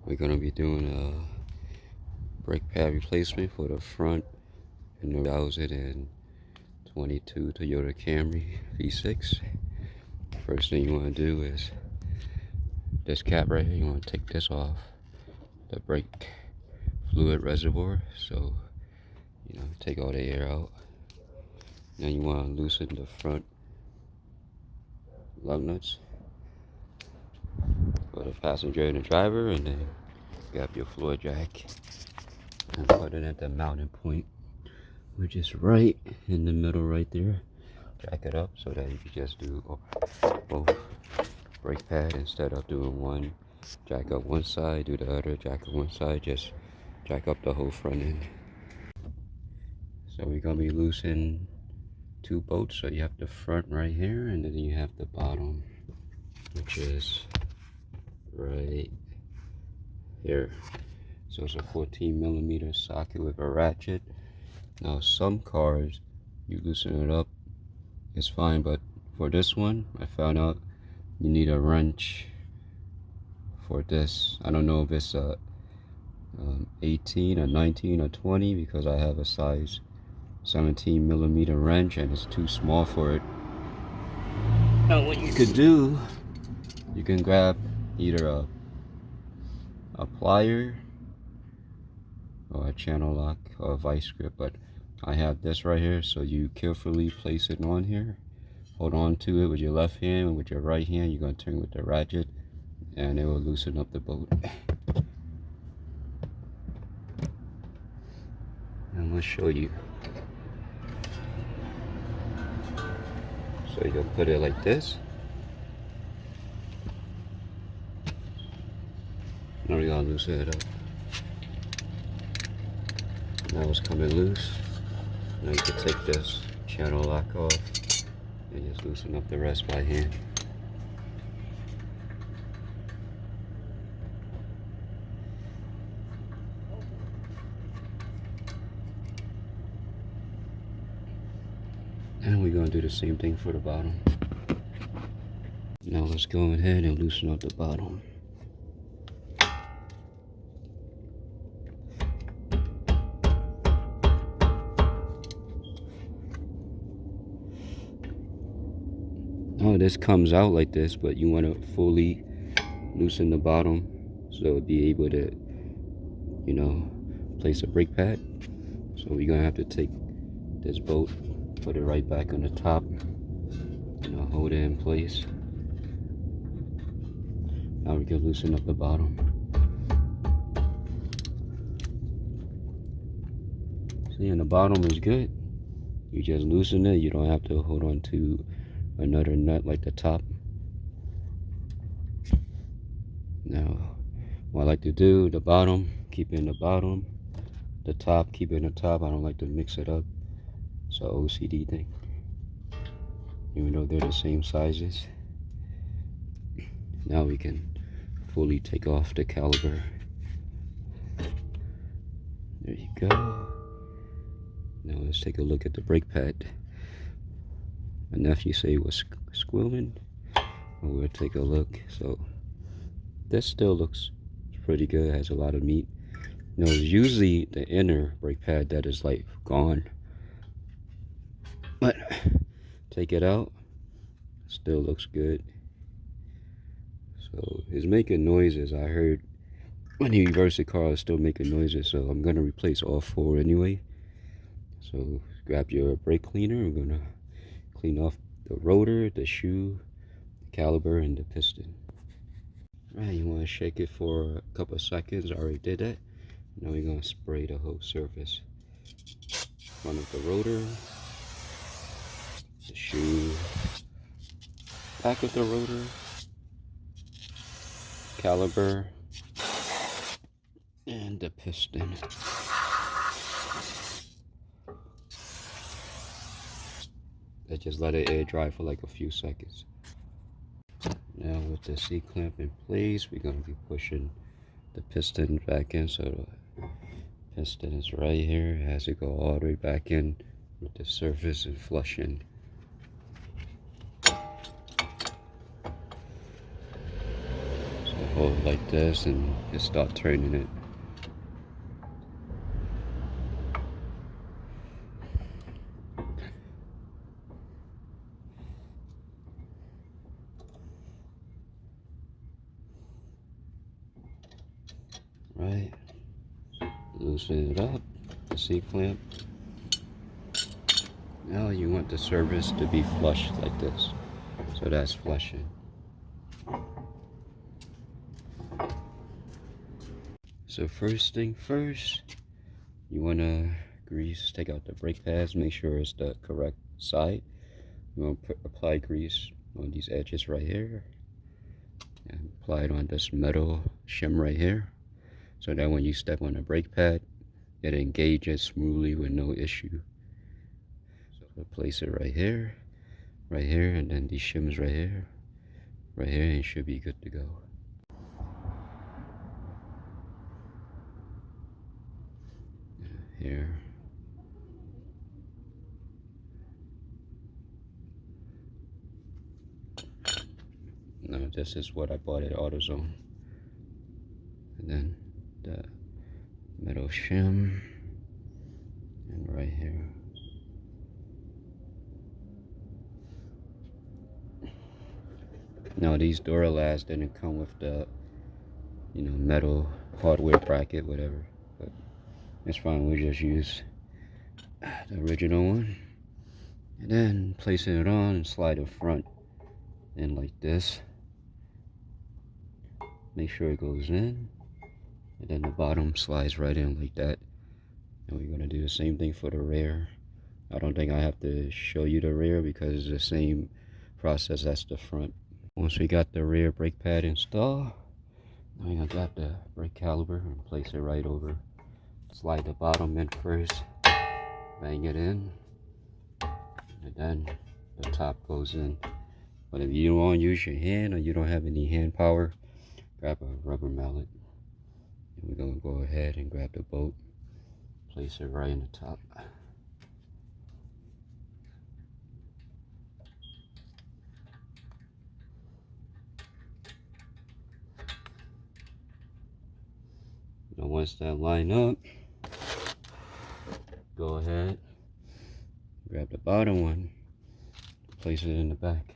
We're gonna be doing a brake pad replacement for the front in the 2022 Toyota Camry V6. First thing you want to do is this cap right here. You want to take this off the brake fluid reservoir, so take all the air out. Then you want to loosen the front lug nuts for the passenger and the driver, and then grab your floor jack and put it at the mounting point, which is right in the middle right there. Jack it up so that you can just do both brake pad instead of doing one. Jack up one side, do the other, jack up one side, just jack up the whole front end. So we're gonna be loosening two bolts. So you have the front right here, and then you have the bottom, which is right here. So it's a 14mm socket with a ratchet. Now some cars, you loosen it up, it's fine, but for this one, I found out you need a wrench for this. I don't know if it's a 18 or 19 or 20, because I have a size 17mm wrench and it's too small for it. Now what you could do, you can grab either a plier or a channel lock or a vice grip, but I have this right here. So you carefully place it on here, hold on to it with your left hand, and with your right hand you're going to turn with the ratchet, and it will loosen up the bolt. I'm going to show you. So you'll put it like this. Now we're going to loosen it up. Now it's coming loose. Now you can take this channel lock off and just loosen up the rest by hand. And we're going to do the same thing for the bottom. Now let's go ahead and loosen up the bottom. Oh, this comes out like this, but you want to fully loosen the bottom so it'll be able to, place a brake pad. So we're gonna have to take this bolt, put it right back on the top, hold it in place. Now we can loosen up the bottom. See, and the bottom is good. You just loosen it. You don't have to hold on to another nut like the top. Now, what I like to do, the bottom, keep it in the bottom. The top, keep it in the top. I don't like to mix it up. It's an OCD thing. Even though they're the same sizes. Now we can fully take off the caliper. There you go. Now let's take a look at the brake pad. My nephew said he was squealing. We'll take a look. So this still looks pretty good. It has a lot of meat. It's usually the inner brake pad that is like gone, but take it out, still looks good. So it's making noises. I heard when he reversed the car, it's still making noises. So I'm gonna replace all four anyway. So grab your brake cleaner. I'm gonna clean off the rotor, the shoe, the caliper, and the piston. Right, you want to shake it for a couple of seconds. I already did that. Now we're going to spray the whole surface. Front of the rotor, the shoe, back of the rotor, caliper, and the piston. I just let it air dry for like a few seconds. Now with the C-clamp in place, we're going to be pushing the piston back in. So the piston is right here. It has to go all the way back in with the surface and flushing. So hold it like this and just start turning it. Right, loosen it up, the C-clamp. Now you want the surface to be flush like this, so that's flushing. So first thing first, you want to grease, take out the brake pads, make sure it's the correct side. You want to apply grease on these edges right here, and apply it on this metal shim right here, so that when you step on the brake pad, it engages smoothly with no issue. So place it right here, and then these shims right here, and it should be good to go. Here. Now this is what I bought at AutoZone. And then the metal shim, and right here. Now these Duralast didn't come with the, metal hardware bracket, whatever. But it's fine, we just use the original one. And then placing it on and slide the front in like this. Make sure it goes in. And then the bottom slides right in like that. And we're gonna do the same thing for the rear. I don't think I have to show you the rear because it's the same process as the front. Once we got the rear brake pad installed, now we're gonna grab the brake caliper and place it right over. Slide the bottom in first, bang it in, and then the top goes in. But if you don't want to use your hand or you don't have any hand power, grab a rubber mallet. And we're gonna go ahead and grab the bolt, place it right in the top. Now once that line up, go ahead, grab the bottom one, place it in the back.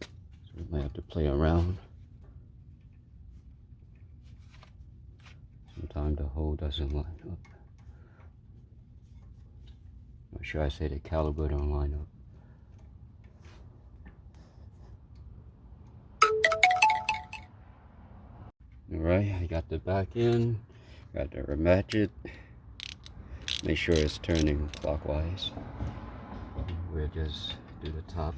So we might have to play around. Sometimes the hole doesn't line up. Or should I say the caliber don't line up. Alright, I got the back in, got the ratchet. Make sure it's turning clockwise. We'll just do the top.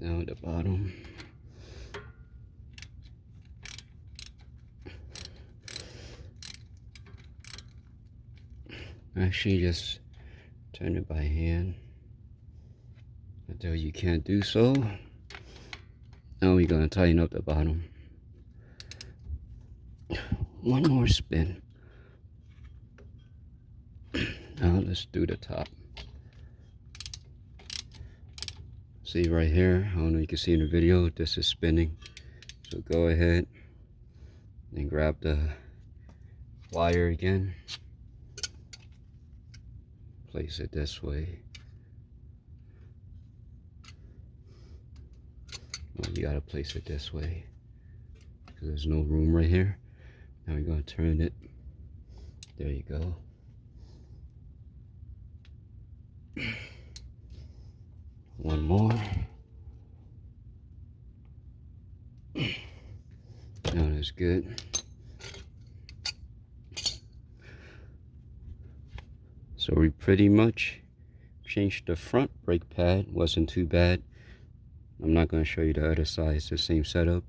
Now the bottom. Actually, just turn it by hand until you can't do so. Now we're gonna tighten up the bottom. One more spin. Now let's do the top. See right here, I don't know if you can see in the video, this is spinning. So go ahead and grab the plier again. Place it this way. Well, you gotta place it this way because there's no room right here. Now we're gonna turn it. There you go. One more. Now that's good. So we pretty much changed the front brake pad. Wasn't too bad. I'm not going to show you the other side. It's the same setup.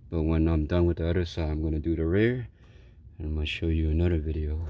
But when I'm done with the other side, I'm going to do the rear. And I'm going to show you another video.